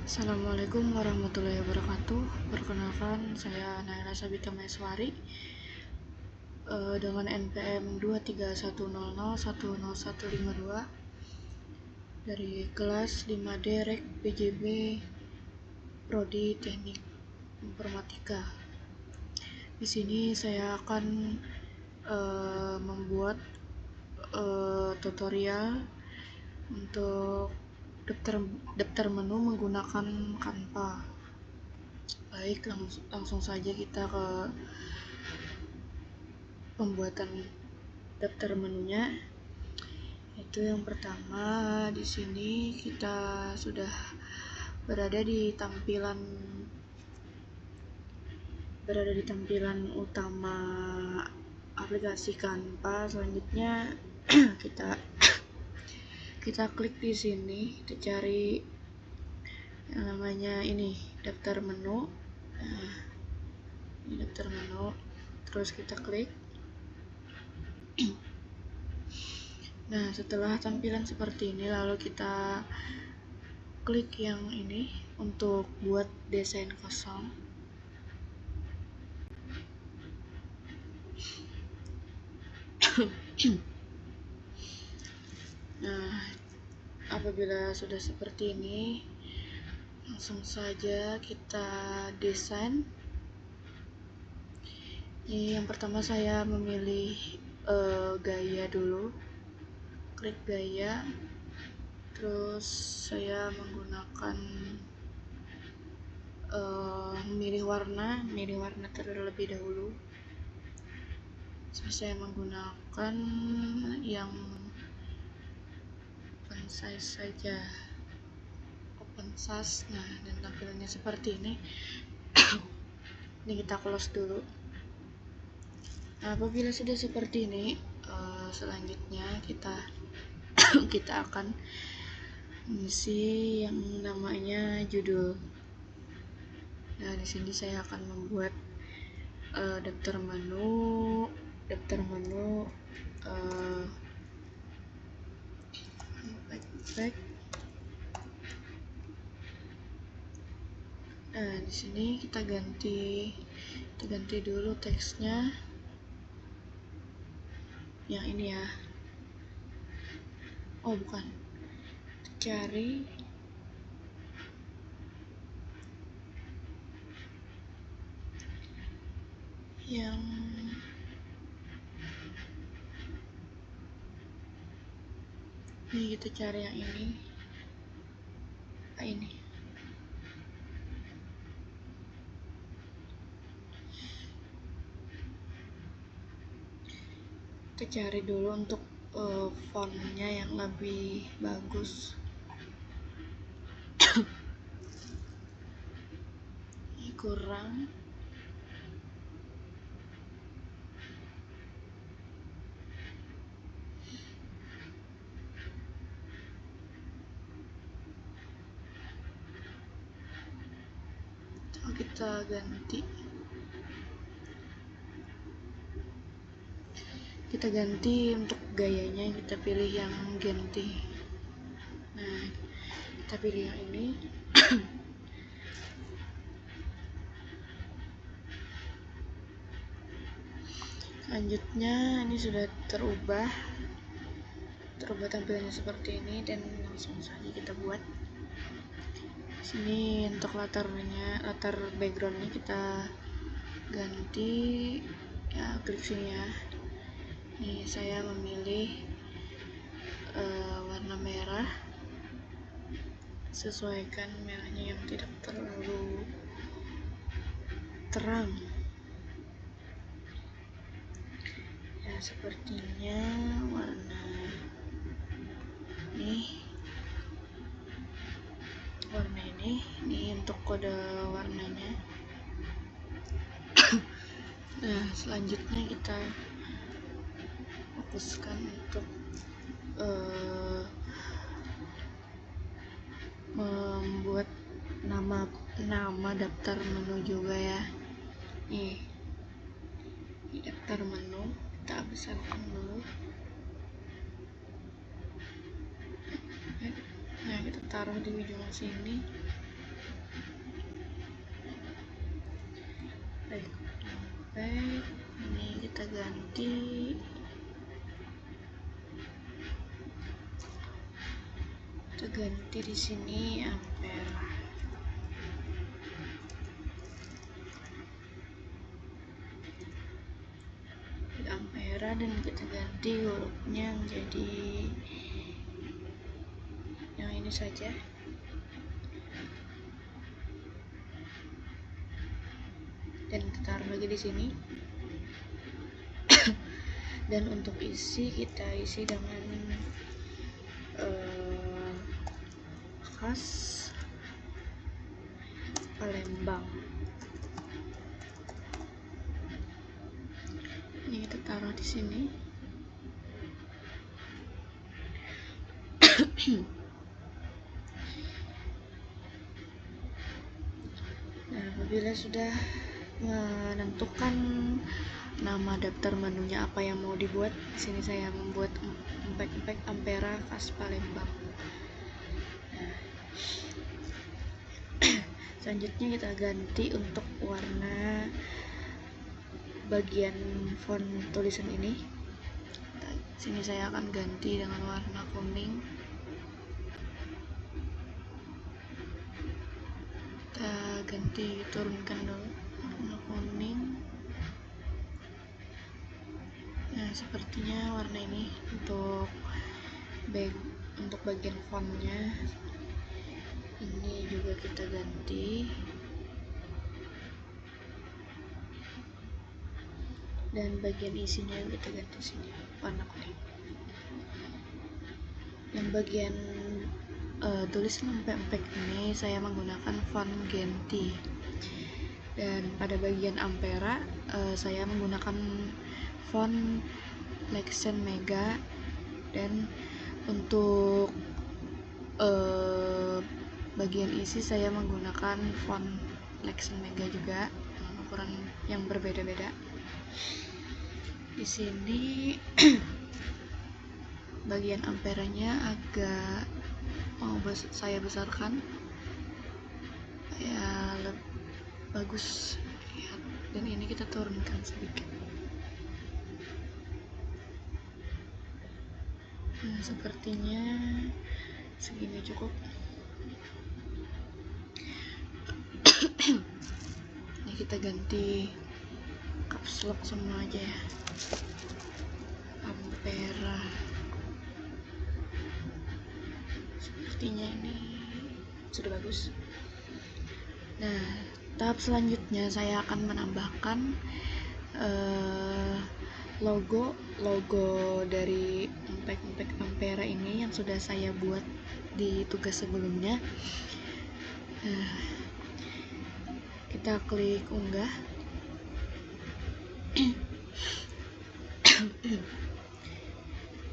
Assalamualaikum warahmatullahi wabarakatuh. Perkenalkan, saya Naila Sabita Maeswari dengan NPM 23100100152 dari kelas 5D Rek PJB Prodi Teknik Informatika. Di sini saya akan membuat tutorial untuk daftar menu menggunakan Canva. Baik, langsung saja kita ke pembuatan daftar menunya. Itu yang pertama, di sini kita sudah berada di tampilan utama aplikasi Canva. Selanjutnya kita klik di sini, kita cari yang namanya ini daftar menu. Nah, ini daftar menu, terus kita klik. Nah, setelah tampilan seperti ini, lalu kita klik yang ini untuk buat desain kosong. Nah, apabila sudah seperti ini, langsung saja kita desain. Ini yang pertama saya memilih gaya dulu, klik gaya, terus saya menggunakan memilih warna terlebih dahulu. Saya menggunakan yang open size saja, nah, dan tampilannya seperti ini. Ini kita close dulu. Nah, apabila sudah seperti ini, selanjutnya kita akan mengisi yang namanya judul. Nah, di sini saya akan membuat daftar menu back. Nah, di sini kita ganti dulu teksnya yang ini ya. Oh, bukan. Cari yang ini, kita cari yang ini. Ini. Kita cari dulu untuk fontnya yang lebih bagus. Ini kurang. Kita ganti untuk gayanya, kita pilih yang ganti. Nah, kita pilih yang ini. Selanjutnya ini sudah terubah tampilannya seperti ini, dan langsung saja kita buat. Sini untuk latar backgroundnya kita ganti ya, klik sini ya. Ini saya memilih warna merah, sesuaikan merahnya yang tidak terlalu terang ya. Sepertinya warna ini untuk kode warnanya. Nah, selanjutnya kita fokuskan untuk membuat nama daftar menu juga ya. Ini daftar menu, kita besarkan dulu. Nah, kita taruh di ujung sini. impact. Ini kita ganti di sini ampere. Ampere, dan kita ganti hurufnya menjadi yang ini saja. Dan kita taruh lagi di sini. Dan untuk isi, kita isi dengan khas Palembang. Ini kita taruh di sini. Nah, apabila sudah menentukan nama daftar menunya apa yang mau dibuat, di sini saya membuat impact ampere khas Palembang. Nah, selanjutnya kita ganti untuk warna bagian font tulisan ini. Sini saya akan ganti dengan warna kuning. Kita ganti, turunkan dulu warna kuning. Nah, sepertinya warna ini untuk bagian fontnya. Ini juga kita ganti. Dan bagian isinya kita ganti sini warna kuning. Yang bagian tulisan impact ini saya menggunakan font Genti. Dan pada bagian ampere saya menggunakan font Lexen Mega. Dan untuk bagian isi saya menggunakan font Lexen Mega juga, dengan ukuran yang berbeda-beda. Di sini bagian amperenya agak saya besarkan ya, bagus ya. Dan ini kita turunkan sedikit. Nah, sepertinya segini cukup. Ini kita ganti caps lock semua aja ya, ampere. Sepertinya ini sudah bagus. Nah, tahap selanjutnya saya akan menambahkan logo dari impact ampere ini yang sudah saya buat di tugas sebelumnya. Nah, kita klik unggah.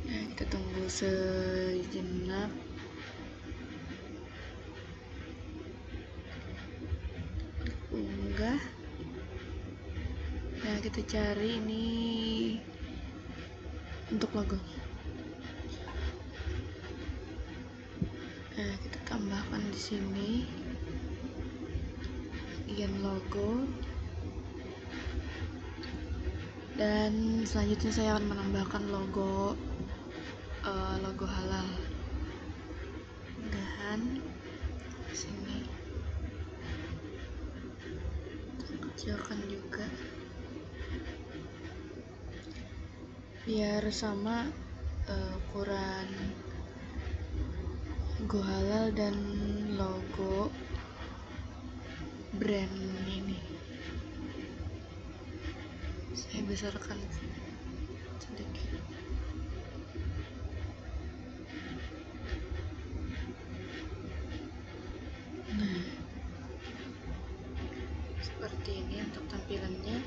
Nah, kita tunggu sejenak. Unggah. Nah, kita cari ini untuk logo. Nah, kita tambahkan di sini bagian logo. Dan selanjutnya saya akan menambahkan logo halal. Unggahan sini. Kecilkan juga biar sama ukuran logo halal dan logo brand ini. Saya besarkan sedikit. Nah, seperti ini untuk tampilannya.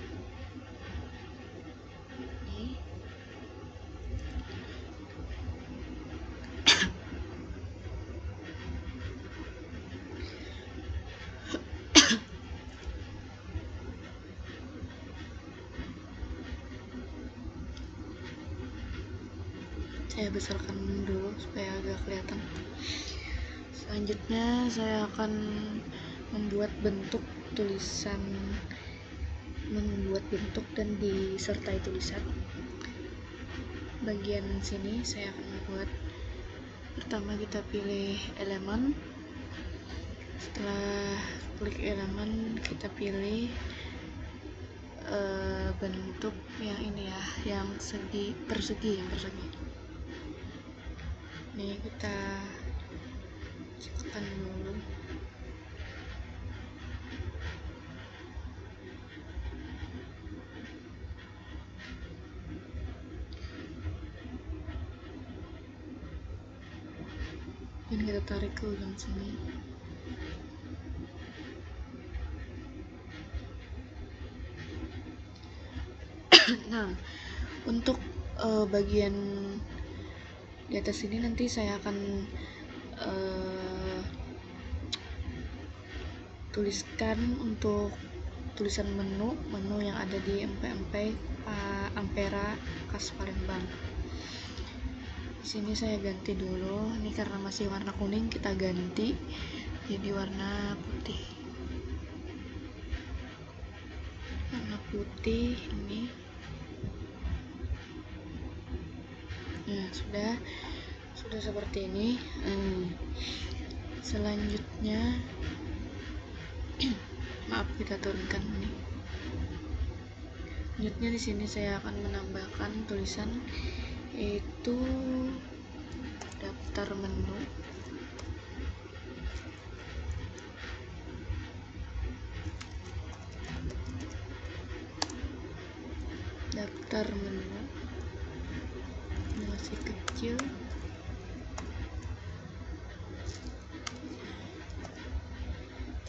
Ini saya besarkan dulu supaya agak kelihatan. Selanjutnya saya akan membuat bentuk tulisan membuat bentuk dan disertai tulisan. Bagian sini saya akan membuat, pertama kita pilih elemen, setelah klik elemen kita pilih bentuk yang ini ya, yang persegi. Ini kita ciptakan dulu. Dan kita tarik ke ujung sini. Nah, untuk bagian di atas ini nanti saya akan tuliskan untuk tulisan menu yang ada di empek-empek Ampera khas Palembang. Di sini saya ganti dulu, ini karena masih warna kuning kita ganti jadi warna putih. Warna putih ini. Nah, sudah seperti ini. Selanjutnya maaf, kita turunkan ini. Selanjutnya di sini saya akan menambahkan tulisan, yaitu daftar menu. Daftar menu masih kecil.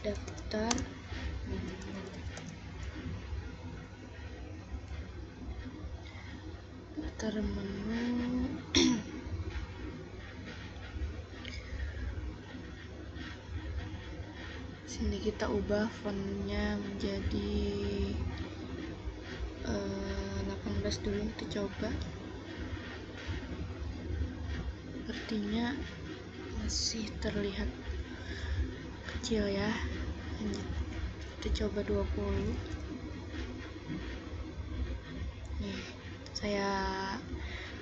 Daftar menu. Daftar menu. Sini kita ubah fontnya menjadi 18 dulu, kita coba. Sepertinya masih terlihat kecil ya. Kita coba 20. Nih, saya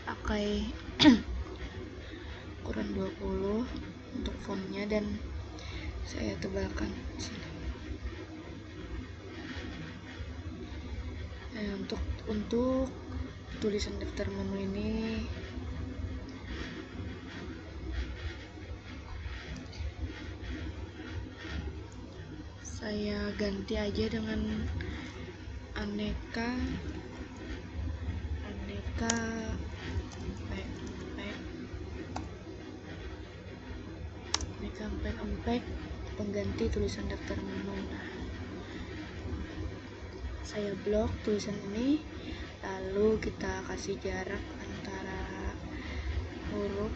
pakai ukuran 20 untuk fontnya dan saya tebalkan sini. Nah, untuk tulisan daftar menu ini saya ganti aja dengan aneka empek pengganti tulisan daftar menu. Nah, saya blok tulisan ini, lalu kita kasih jarak antara huruf.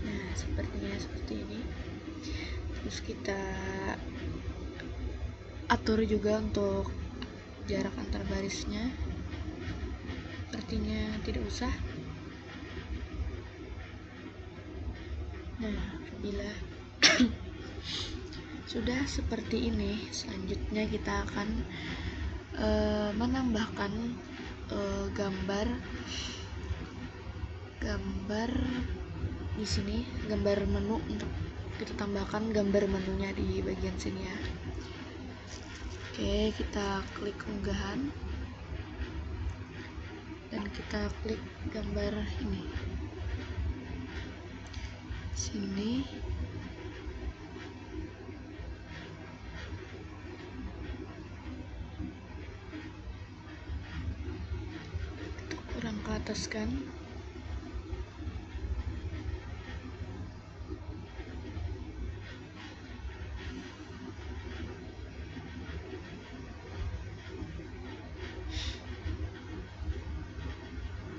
Nah, seperti ini. Terus kita atur juga untuk jarak antar barisnya. Sepertinya tidak usah. Nah, apabila sudah seperti ini, selanjutnya kita akan menambahkan gambar di sini, gambar menu. Untuk kita tambahkan gambar menunya di bagian sini ya. Oke, kita klik unggahan dan kita klik gambar ini sini. Kita kurang ke atas kan.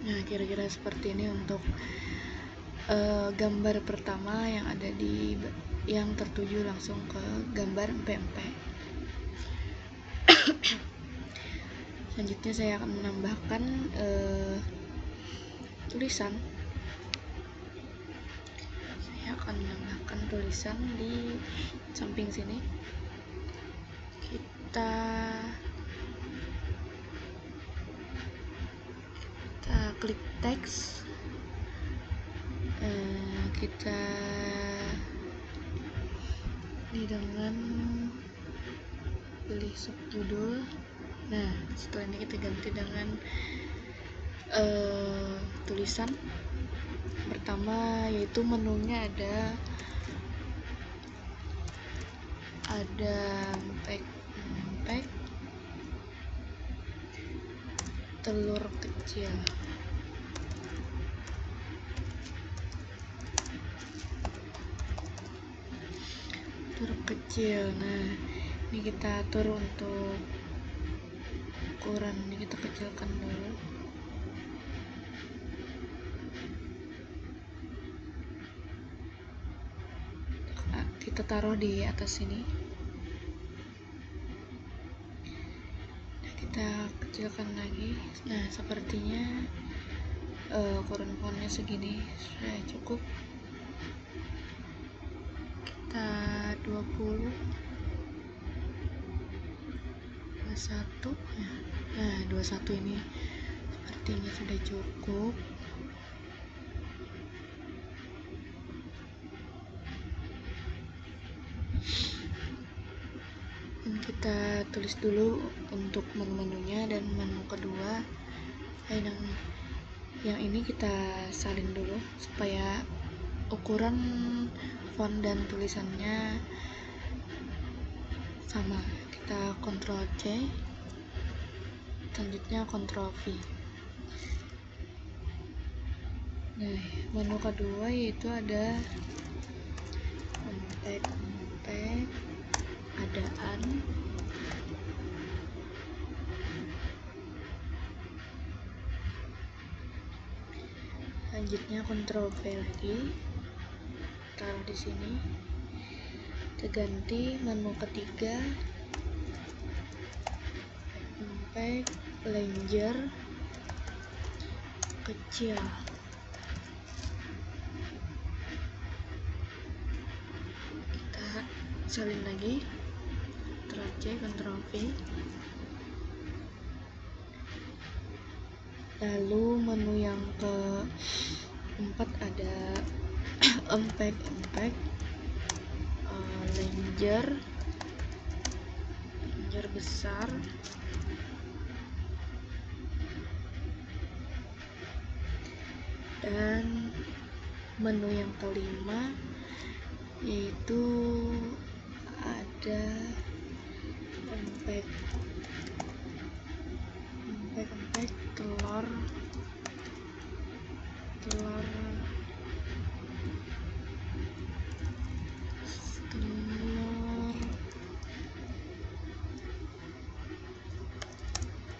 Nah, kira-kira seperti ini untuk gambar pertama yang ada yang tertuju langsung ke gambar empek-empek. Selanjutnya saya akan menambahkan tulisan. Saya akan menambahkan tulisan di samping sini. kita klik teks, kita ini dengan pilih subjudul. Nah, setelah ini kita ganti dengan tulisan pertama, yaitu menunya ada empek telur kecil. Nah, ini kita atur untuk ukuran, ini kita kecilkan dulu. Kita taruh di atas sini. Nah, kita kecilkan lagi. Nah, sepertinya ukuran fontnya segini sudah cukup. Kita 20 21. Nah, 21 ini sepertinya sudah cukup. Dan kita tulis dulu untuk menu-menunya, dan menu kedua yang ini kita salin dulu supaya ukuran font dan tulisannya sama. Kita Ctrl C, selanjutnya Ctrl V. Nah, menu kedua yaitu ada empek, adaan, selanjutnya Ctrl V lagi, taruh di sini. Kita ganti menu ketiga, empek lenjer kecil. Kita salin lagi, Ctrl C, Ctrl V. Lalu menu yang keempat ada empek lenjer besar, dan menu yang kelima yaitu ada empek telur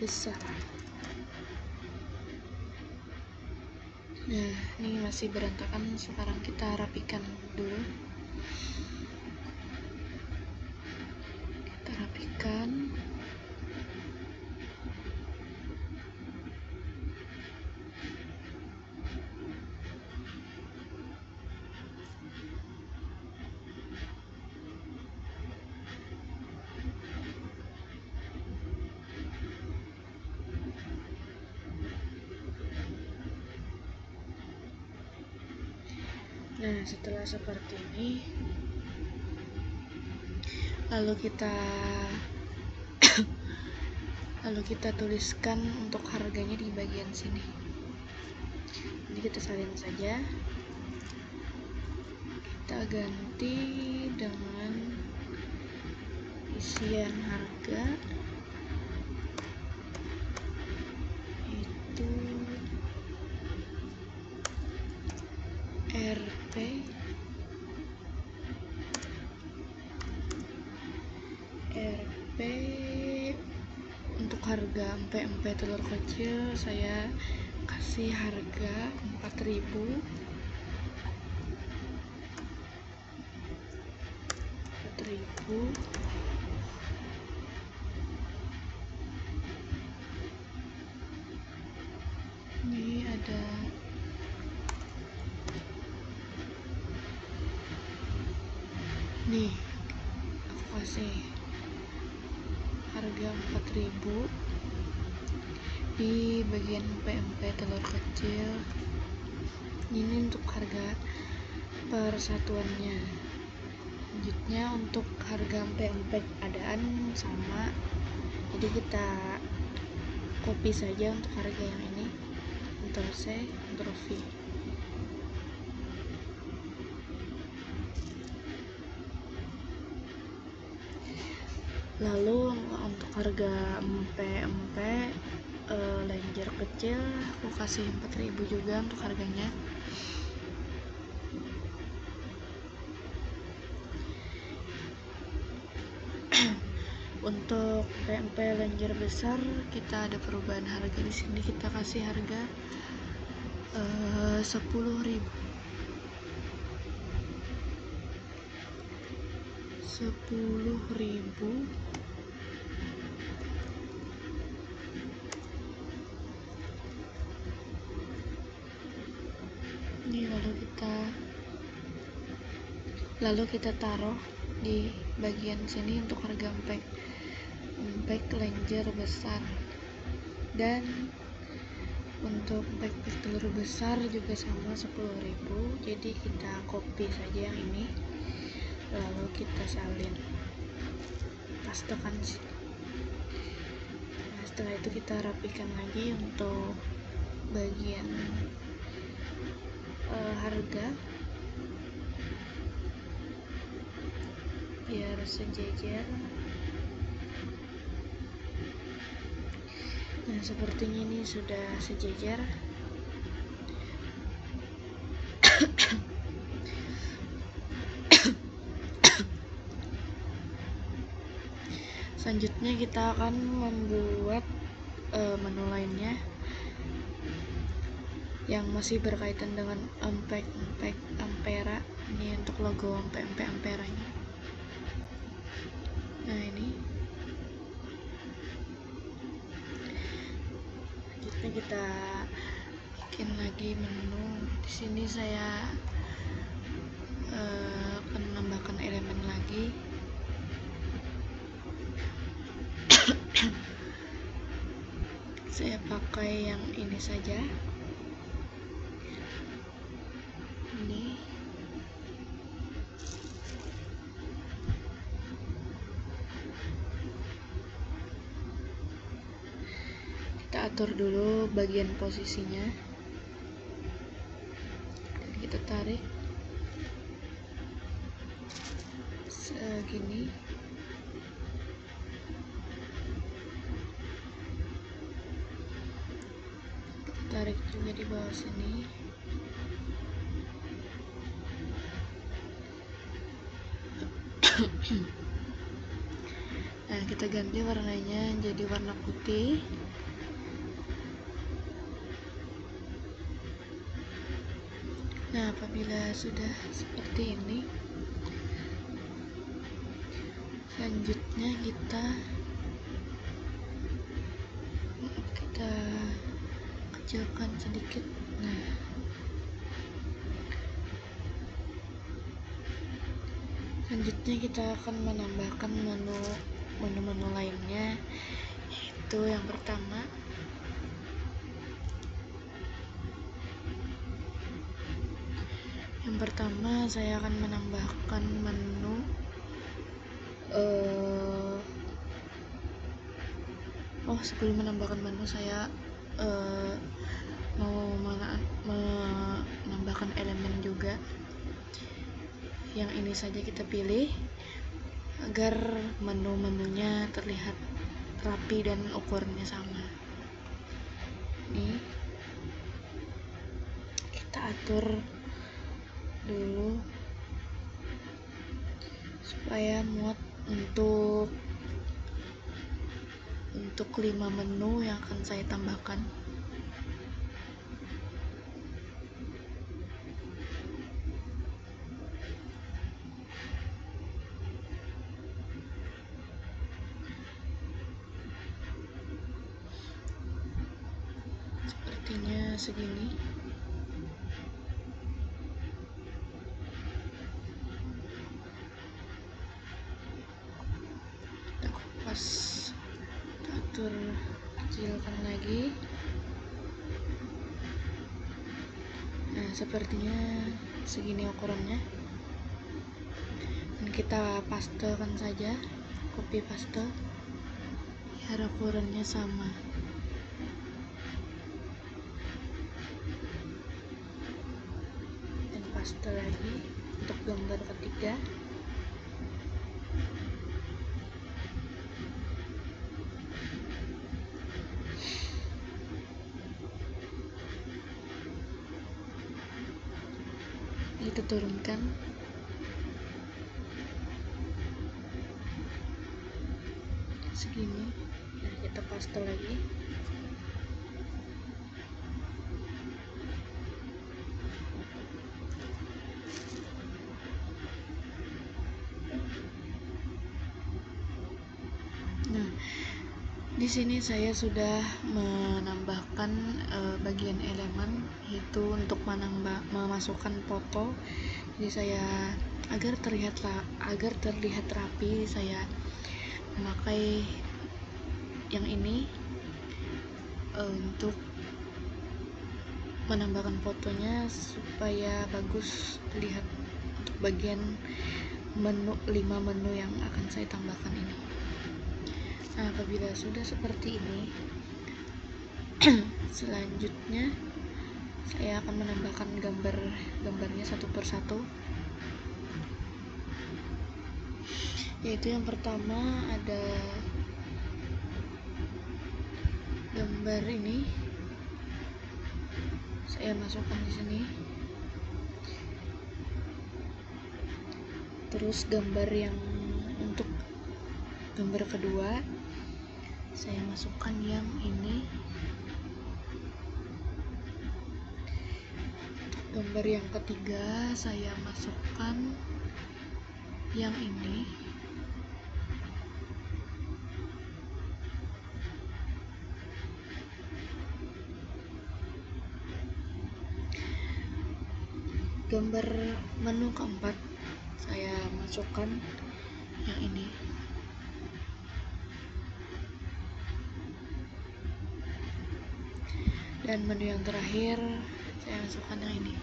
besar. Nah, ini masih berantakan, sekarang kita rapikan dulu. Kita rapikan. Nah, setelah seperti ini, lalu kita tuliskan untuk harganya di bagian sini. Ini kita salin saja. Kita ganti dengan isian harga, itu RP untuk harga empek telur kecil saya kasih harga 4.000. Ini ada nih, aku kasih harga 4.000 di bagian empek-empek telur kecil. Ini untuk harga per satuannya. Selanjutnya untuk harga empek-empek adaan sama, jadi kita copy saja untuk harga yang ini, Ctrl C, Ctrl V. Lalu untuk harga empek-empek lenjer kecil aku kasih 4.000 juga untuk harganya. Untuk empek-empek lenjer besar kita ada perubahan harga di sini, kita kasih harga 10.000. 10.000. Ini lalu kita taruh di bagian sini untuk harga empek lenjer besar, dan untuk empek telur besar juga sama 10.000. jadi kita copy saja yang ini, lalu kita salin, pastekan sini. Nah, setelah itu kita rapikan lagi untuk bagian harga biar sejajar. Nah, sepertinya ini sudah sejajar. Selanjutnya kita akan membuat menu lainnya yang masih berkaitan dengan empek-empek Ampera. Ini untuk logo empek-empek Amperanya. Nah, ini selanjutnya kita bikin lagi menu. Di sini saya akan menambahkan elemen lagi. Saya pakai yang ini saja. Ini kita atur dulu bagian posisinya, dan kita tarik segini. Tarik juga di bawah sini. Nah, kita ganti warnanya jadi warna putih. Nah, apabila sudah seperti ini, selanjutnya kita kecilkan sedikit. Nah, selanjutnya kita akan menambahkan menu lainnya, yaitu yang pertama saya akan menambahkan menu sebelum menambahkan menu saya mau menambahkan elemen juga. Yang ini saja kita pilih agar menu-menunya terlihat rapi dan ukurannya sama. Ini kita atur dulu supaya muat untuk 5 menu yang akan saya tambahkan. Sepertinya segini. Kita kupas. atur kecilkan lagi. Nah, sepertinya segini ukurannya, dan kita pastekan saja, copy paste biar ukurannya sama. Dan paste lagi untuk gambar ketiga. Kita turunkan. Segini, dan kita paste lagi. Nah, di sini saya sudah menambahkan bagian elemen, yaitu untuk memasukkan foto. Jadi saya agar terlihat rapi, saya memakai yang ini untuk menambahkan fotonya supaya bagus terlihat untuk bagian menu 5 menu yang akan saya tambahkan ini. Nah, apabila sudah seperti ini, selanjutnya saya akan menambahkan gambarnya satu persatu. Yaitu yang pertama ada gambar ini, saya masukkan di sini. Terus gambar yang untuk gambar kedua saya masukkan yang ini. Gambar yang ketiga saya masukkan yang ini. Gambar menu keempat saya masukkan yang ini. Dan menu yang terakhir saya masukkan yang ini.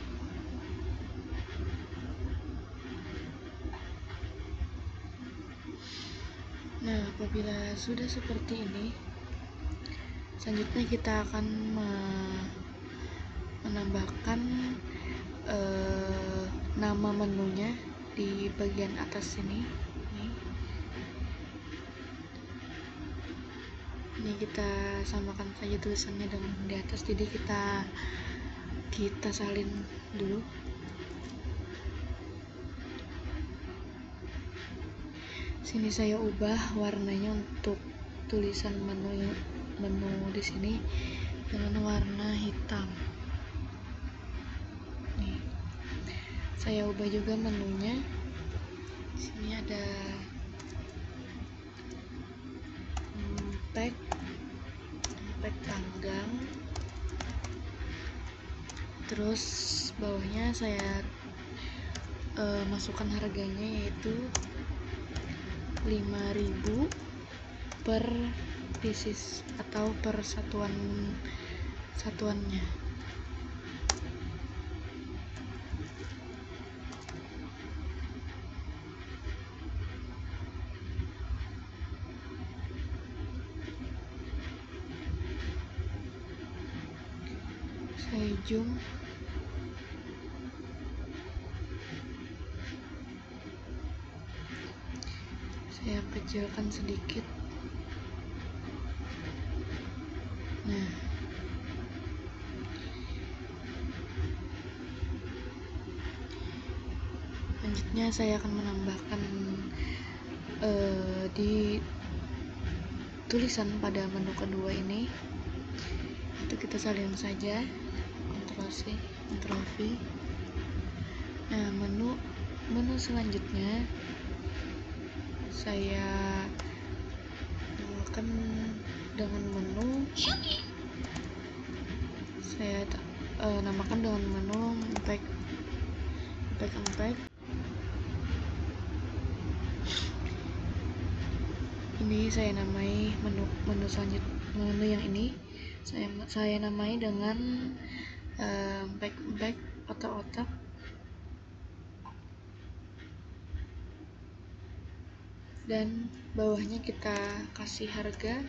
Nah, apabila sudah seperti ini, selanjutnya kita akan menambahkan nama menunya di bagian atas sini. Ini kita samakan saja tulisannya dengan di atas, jadi kita salin dulu. Sini saya ubah warnanya untuk tulisan menu di sini dengan warna hitam. Nih, saya ubah juga menunya. Sini ada pack panggang. Terus bawahnya saya masukkan harganya, yaitu 5.000 per pieces atau per satuannya. Saya zoom. Saya kecilkan sedikit. Nah, selanjutnya saya akan menambahkan di tulisan pada menu kedua ini. Itu kita salin saja, Ctrl C, Ctrl V. Nah, menu selanjutnya saya namakan dengan menu impact. Ini Ini saya namai menu selanjutnya, menu yang ini saya namai dengan back otak-otak. Dan bawahnya kita kasih harga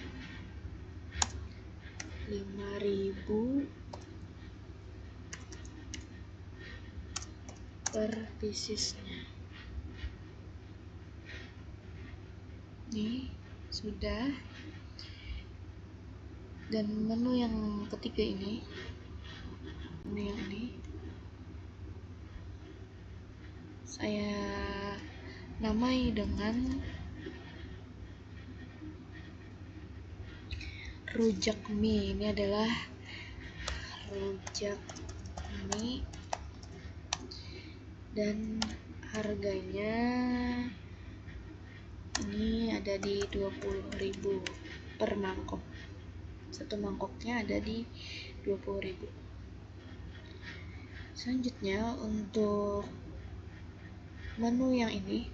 5.000 per piecesnya. Ini sudah. Dan menu yang ketiga ini, saya namai dengan rujak mie. Ini adalah rujak mie dan harganya ini ada di 20.000 per mangkok. Satu mangkoknya ada di 20.000. Selanjutnya untuk menu yang ini,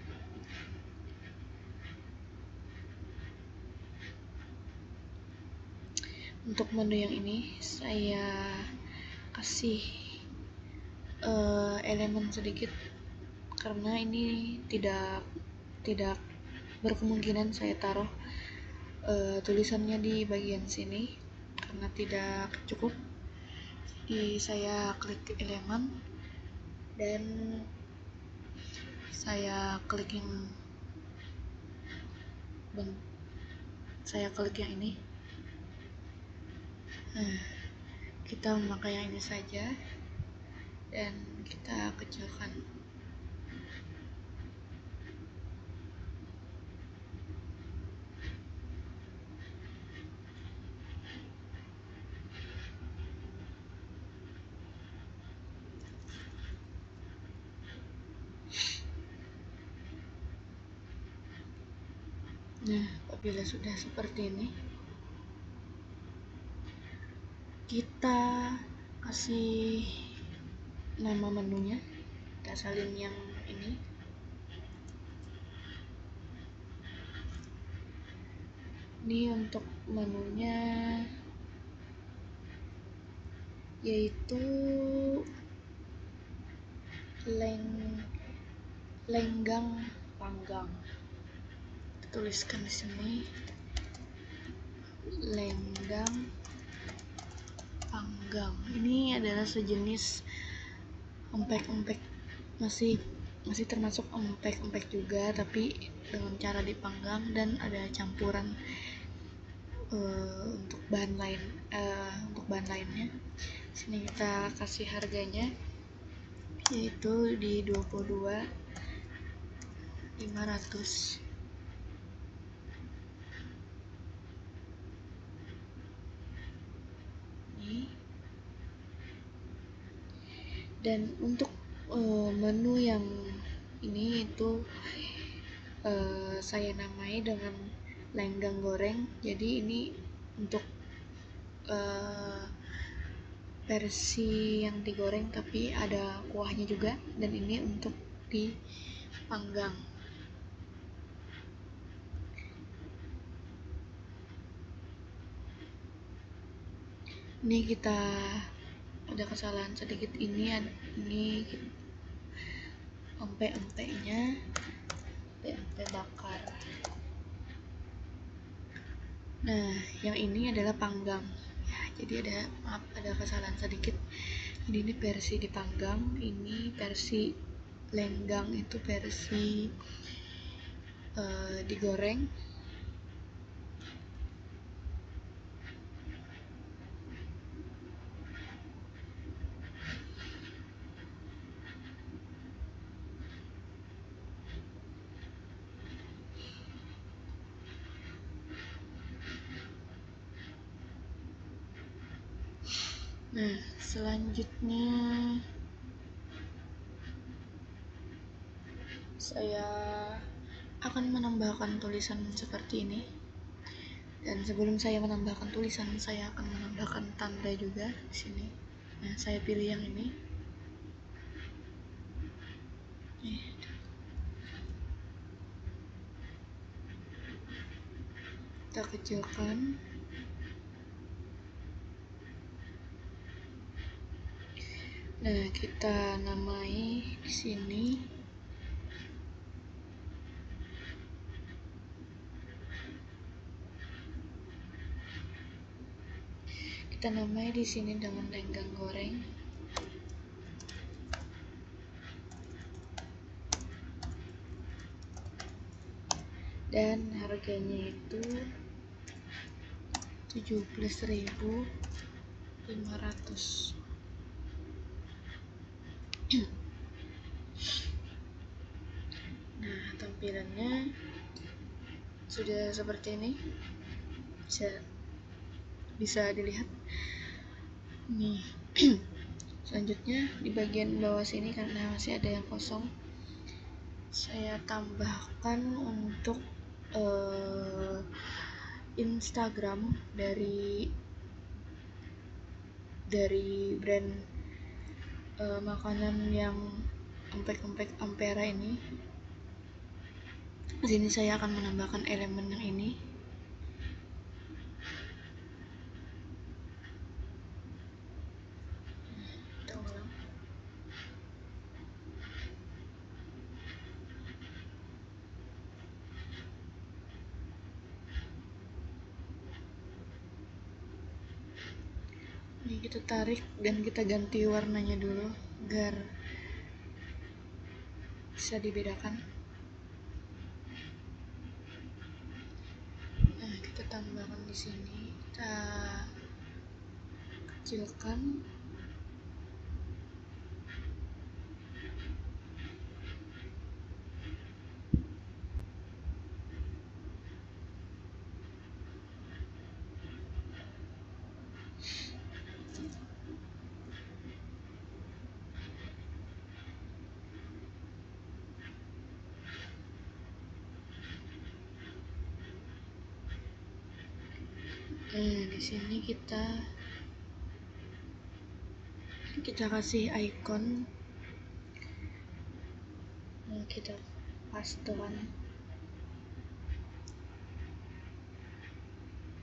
saya kasih elemen sedikit karena ini tidak berkemungkinan saya taruh tulisannya di bagian sini karena tidak cukup. Jadi saya klik elemen dan saya klik yang ini. Kita memakai yang ini saja dan kita kecilkan. Nah, apabila sudah seperti ini, kita kasih nama menunya, kita salin yang ini. Ini untuk menunya yaitu lenggang panggang. Tuliskan di sini lenggang panggang. Ini adalah sejenis empek-empek, masih termasuk empek-empek juga, tapi dengan cara dipanggang dan ada campuran untuk bahan lainnya. Sini kita kasih harganya yaitu di 22.500. Dan untuk menu yang ini itu saya namai dengan lenggang goreng. Jadi ini untuk versi yang digoreng tapi ada kuahnya juga, dan ini untuk dipanggang. Ini kita ada kesalahan sedikit, ini empek-empeknya bakar. Nah, yang ini adalah panggang ya, jadi ada kesalahan sedikit. Ini versi dipanggang, ini versi lenggang itu versi digoreng. Nah, selanjutnya saya akan menambahkan tulisan seperti ini. Dan sebelum saya menambahkan tulisan, saya akan menambahkan tanda juga di sini. Nah, saya pilih yang ini. kita kecilkan. Nah, kita namai di sini. Kita namai di sini dengan lenggang goreng. Dan harganya itu 17.500. Nah, tampilannya sudah seperti ini. Bisa dilihat nih. Selanjutnya di bagian bawah sini karena masih ada yang kosong, saya tambahkan untuk Instagram dari brand makanan yang empek-empek Ampera ini. Di sini saya akan menambahkan elemen yang ini. Kita ulang. Ini kita tarik dan kita ganti warnanya dulu agar bisa dibedakan. Nah, kita tambahkan di sini, kita kecilkan. Di sini kita kasih icon. Kita pastekan.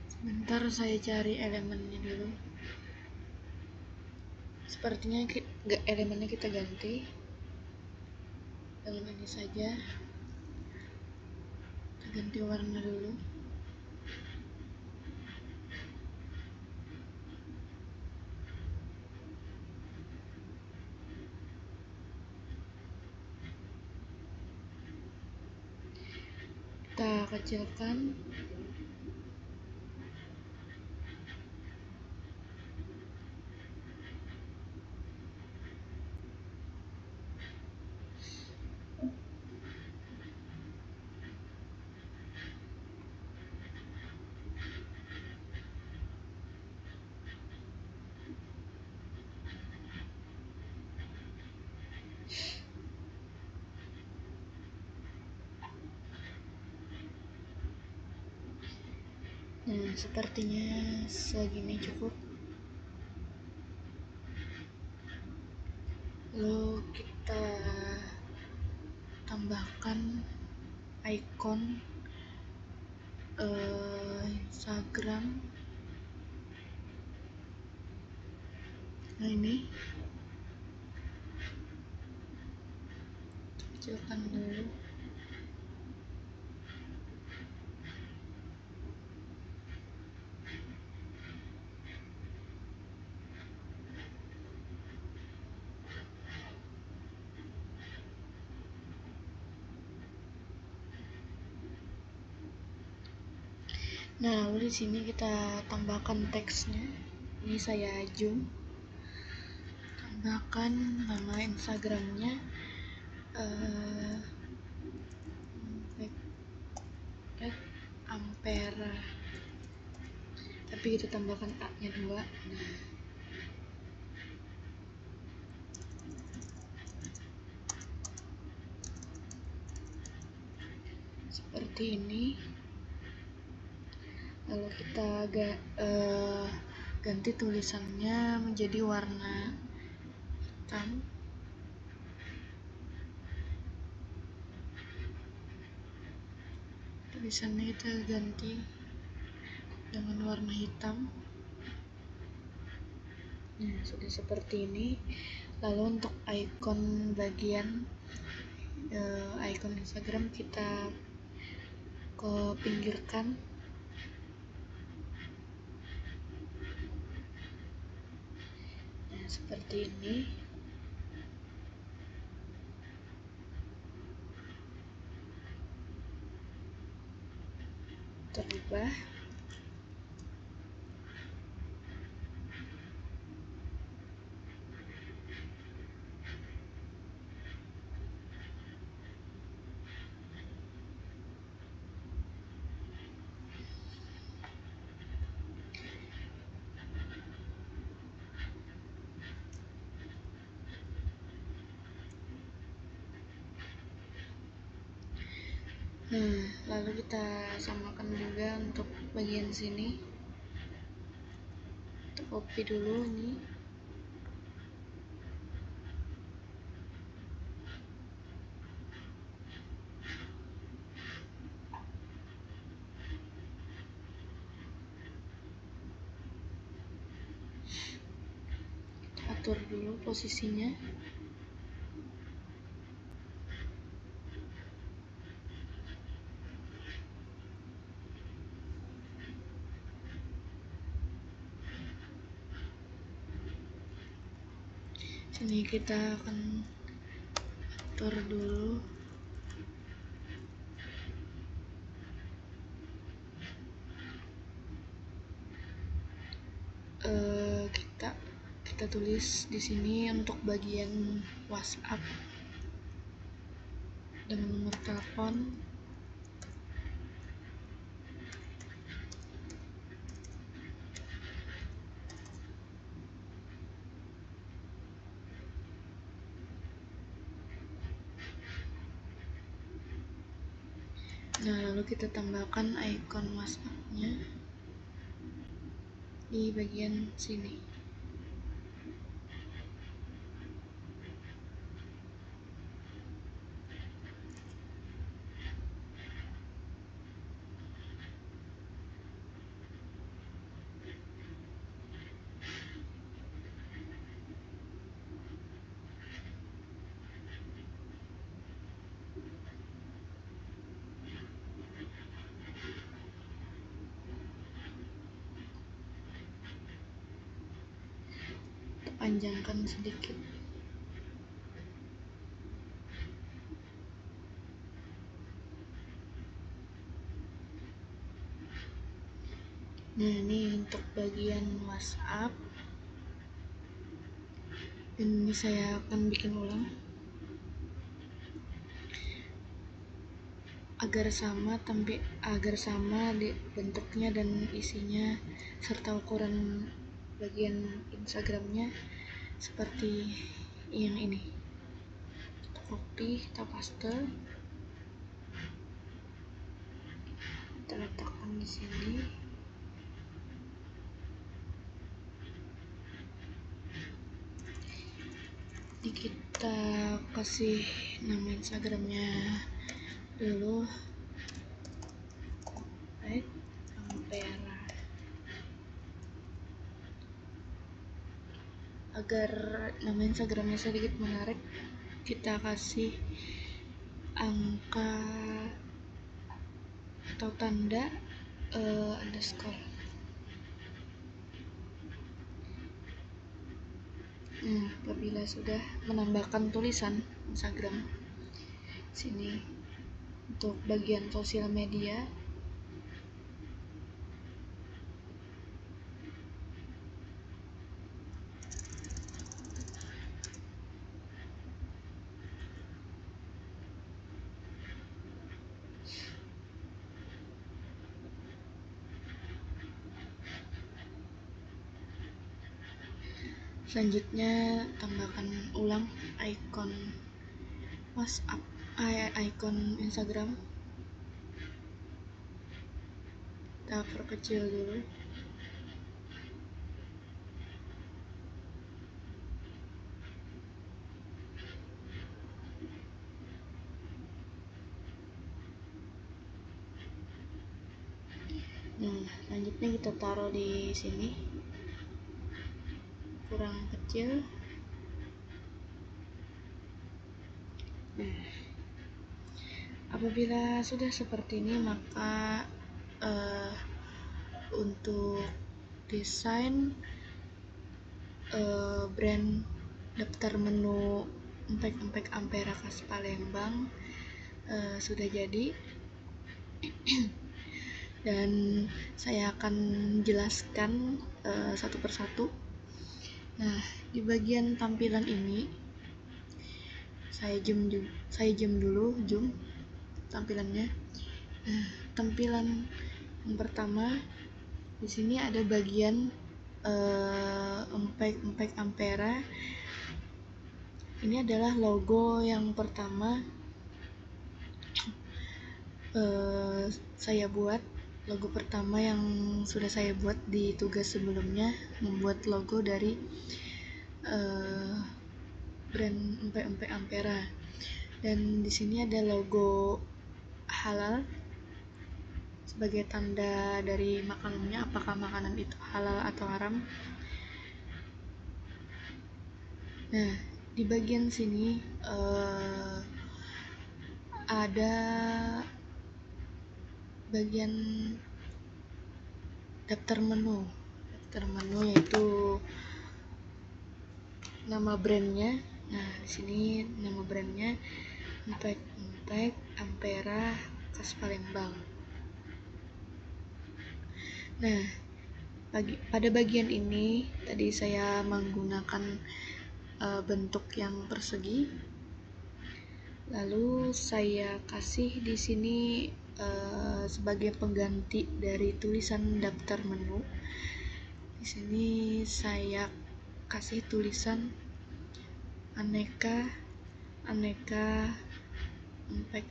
Sebentar, saya cari elemennya dulu. Sepertinya elemennya kita ganti dengan ini saja. Kita ganti warna dulu. Kita kecilkan. Nah, sepertinya segini cukup. Lalu kita tambahkan icon Instagram. Nah, ini kecilkan dulu. Nah, lalu di sini kita tambahkan teksnya. Ini saya zoom. Tambahkan nama Instagramnya Ampera, tapi kita tambahkan A-nya 2. Seperti ini. Lalu kita ganti tulisannya menjadi warna hitam. Tulisannya kita ganti dengan warna hitam. Nah, sudah seperti ini. Lalu untuk icon bagian icon Instagram kita ke pinggirkan. Nah, seperti ini. Terubah. Nah, lalu kita samakan juga untuk bagian sini. Kita copy dulu ini. Atur dulu posisinya. Sini kita akan atur dulu. Kita tulis di sini untuk bagian WhatsApp dengan nomor telepon. Nah, lalu kita tambahkan icon WhatsApp-nya di bagian sini. Panjangkan sedikit. Nah, ini untuk bagian WhatsApp. Ini saya akan bikin ulang agar sama di bentuknya dan isinya serta ukuran bagian Instagramnya seperti yang ini. Kita copy, kita paste, kita letakkan di sini. Ini kita kasih nama Instagramnya dulu, baik, Ampera. Agar nama Instagramnya sedikit menarik, kita kasih angka atau tanda underscore. Apabila sudah menambahkan tulisan Instagram sini untuk bagian sosial media, selanjutnya tambahkan ulang icon WhatsApp, icon Instagram. Kita perkecil dulu. Nah, lanjutnya kita taruh di sini, kurang kecil. Nah, apabila sudah seperti ini, maka untuk desain brand daftar menu empek-empek Ampera khas Palembang sudah jadi. Dan saya akan jelaskan satu persatu. Nah, di bagian tampilan ini saya zoom dulu tampilannya. Nah, tampilan yang pertama di sini ada bagian empek-empek Ampera. Ini adalah logo yang pertama saya buat. Logo pertama yang sudah saya buat di tugas sebelumnya, membuat logo dari brand empek-empek Ampera. Dan di sini ada logo halal sebagai tanda dari makanannya, apakah makanan itu halal atau haram. Nah, di bagian sini ada bagian daftar menu yaitu nama brandnya. Nah, di sini nama brandnya empek-empek Ampera khas Palembang. Nah, pada bagian ini tadi saya menggunakan bentuk yang persegi. Lalu saya kasih di sini sebagai pengganti dari tulisan daftar menu. Di sini saya kasih tulisan aneka empek-empek.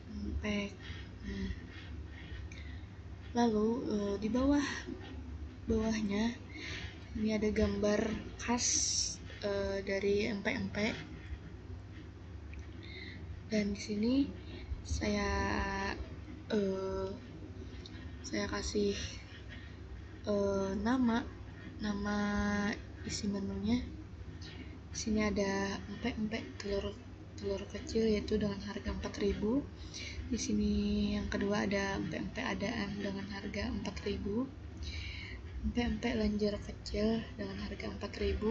Nah, lalu di bawahnya ini ada gambar khas dari empek-empek. Dan di sini saya kasih nama isi menunya. Di sini ada empek-empek telur kecil yaitu dengan harga 4.000. Di sini yang kedua ada empek-empek adaan dengan harga 4.000. Empek-empek lenjer kecil dengan harga 4.000.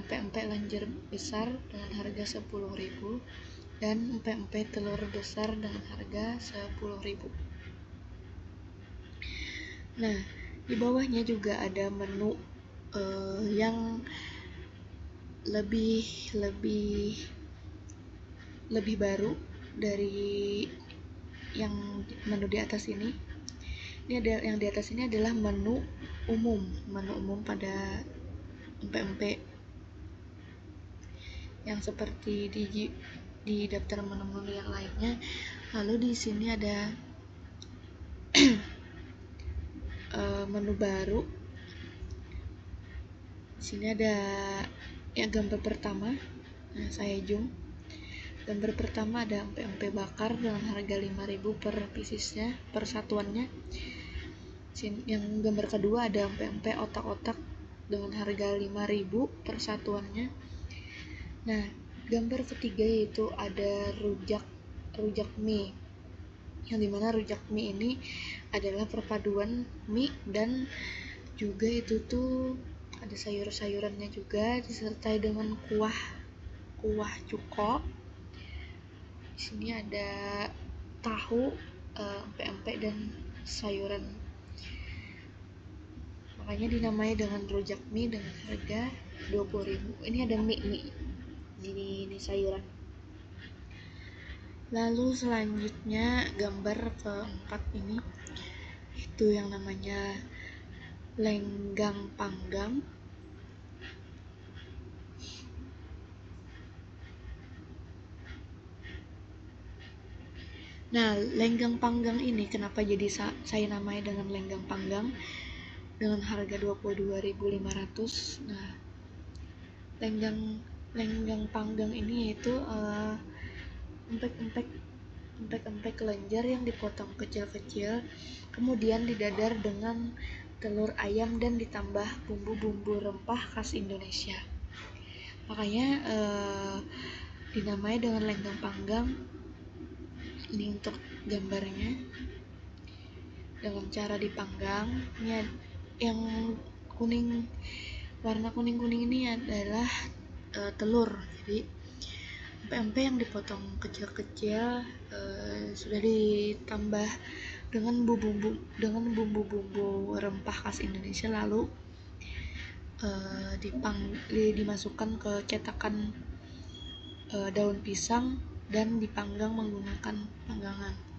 Empek-empek lenjer besar dengan harga 10.000. Dan empek-empek telur besar dengan harga 10.000. Nah, di bawahnya juga ada menu yang lebih baru dari yang menu di atas ini. Ini ada yang di atas ini adalah menu umum pada empek-empek yang seperti di daftar menu-menu yang lainnya. Lalu di sini ada menu baru. Di sini ada yang gambar pertama. Nah, saya zoom. Gambar pertama ada empek-empek bakar dengan harga 5.000 per piecesnya, per satuannya. Yang gambar kedua ada empek-empek otak-otak dengan harga 5.000 per satuannya. Nah, gambar ketiga yaitu ada rujak mie, yang dimana rujak mie ini adalah perpaduan mie dan juga itu tuh ada sayur-sayurannya juga disertai dengan kuah cuko. Di sini ada tahu, empek-empek dan sayuran. Makanya dinamai dengan rujak mie dengan harga 20.000. Ini ada mie. Ini sayuran. Lalu selanjutnya gambar keempat ini itu yang namanya lenggang panggang. Nah, lenggang panggang ini kenapa jadi saya namai dengan lenggang panggang dengan harga 22.500. Nah, lenggang panggang ini yaitu empek-empek empek-empek kelenjar yang dipotong kecil-kecil, kemudian didadar dengan telur ayam dan ditambah bumbu-bumbu rempah khas Indonesia. Makanya dinamai dengan lenggang panggang. Ini untuk gambarnya. Dengan cara dipanggang, ini yang kuning, warna kuning-kuning ini adalah telur. Jadi empek-empek yang dipotong kecil-kecil sudah ditambah dengan bumbu-bumbu rempah khas Indonesia, lalu dimasukkan ke cetakan daun pisang dan dipanggang menggunakan panggangan.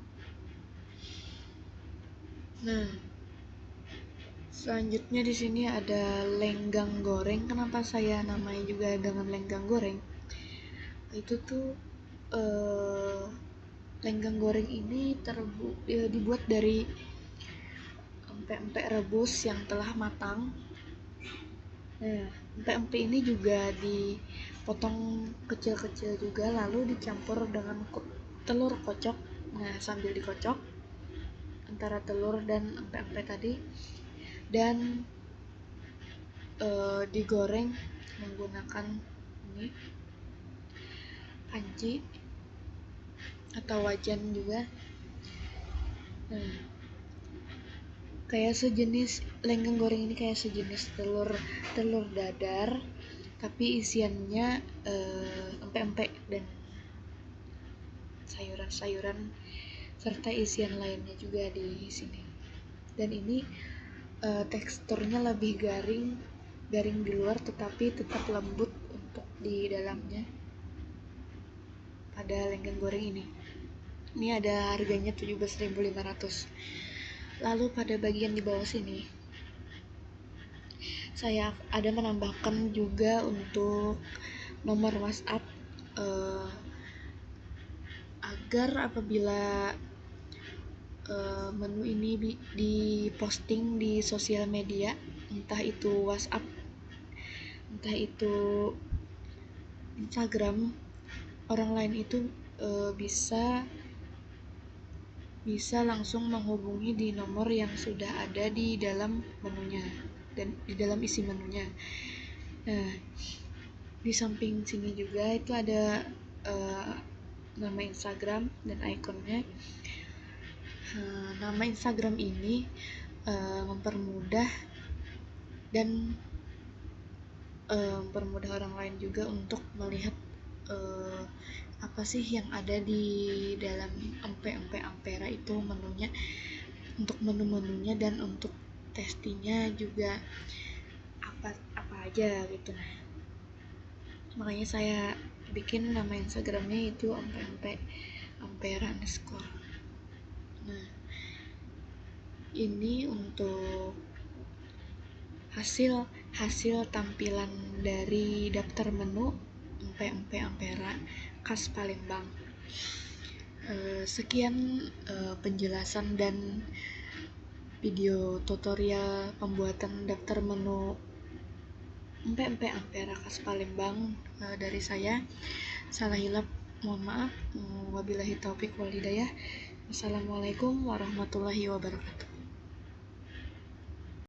Nah, selanjutnya di sini ada lenggang goreng. Kenapa saya namai juga dengan lenggang goreng? Itu tuh lenggang goreng ini dibuat dari empek-empek rebus yang telah matang. Nah, empek-empek ini juga dipotong kecil-kecil juga, lalu dicampur dengan telur kocok. Nah, sambil dikocok antara telur dan empek-empek tadi, dan digoreng menggunakan ini panci atau wajan juga. Nah, kayak sejenis lenggang goreng ini kayak sejenis telur dadar, tapi isiannya empek-empek dan sayuran-sayuran serta isian lainnya juga di sini. Dan ini teksturnya lebih garing di luar tetapi tetap lembut untuk di dalamnya pada lenggang goreng ini. Ini ada harganya 17.500. Lalu pada bagian di bawah sini saya ada menambahkan juga untuk nomor WhatsApp agar apabila menu ini diposting di sosial media, entah itu WhatsApp, entah itu Instagram, orang lain itu bisa langsung menghubungi di nomor yang sudah ada di dalam menunya dan di dalam isi menunya. Nah, di samping sini juga itu ada nama Instagram dan ikonnya. Nama Instagram ini mempermudah orang lain juga untuk melihat apa sih yang ada di dalam empek-empek Ampera itu menunya, untuk menu-menunya dan untuk testingnya juga apa aja gitu. Nah, makanya saya bikin nama Instagramnya itu empek-empek Ampera _ Nah, ini untuk hasil tampilan dari daftar menu empek-empek Ampera khas Palembang. Sekian penjelasan dan video tutorial pembuatan daftar menu empek-empek Ampera khas Palembang dari saya. Salah hilap mohon maaf. Wabillahi taufik wal hidayah. Wassalamualaikum warahmatullahi wabarakatuh.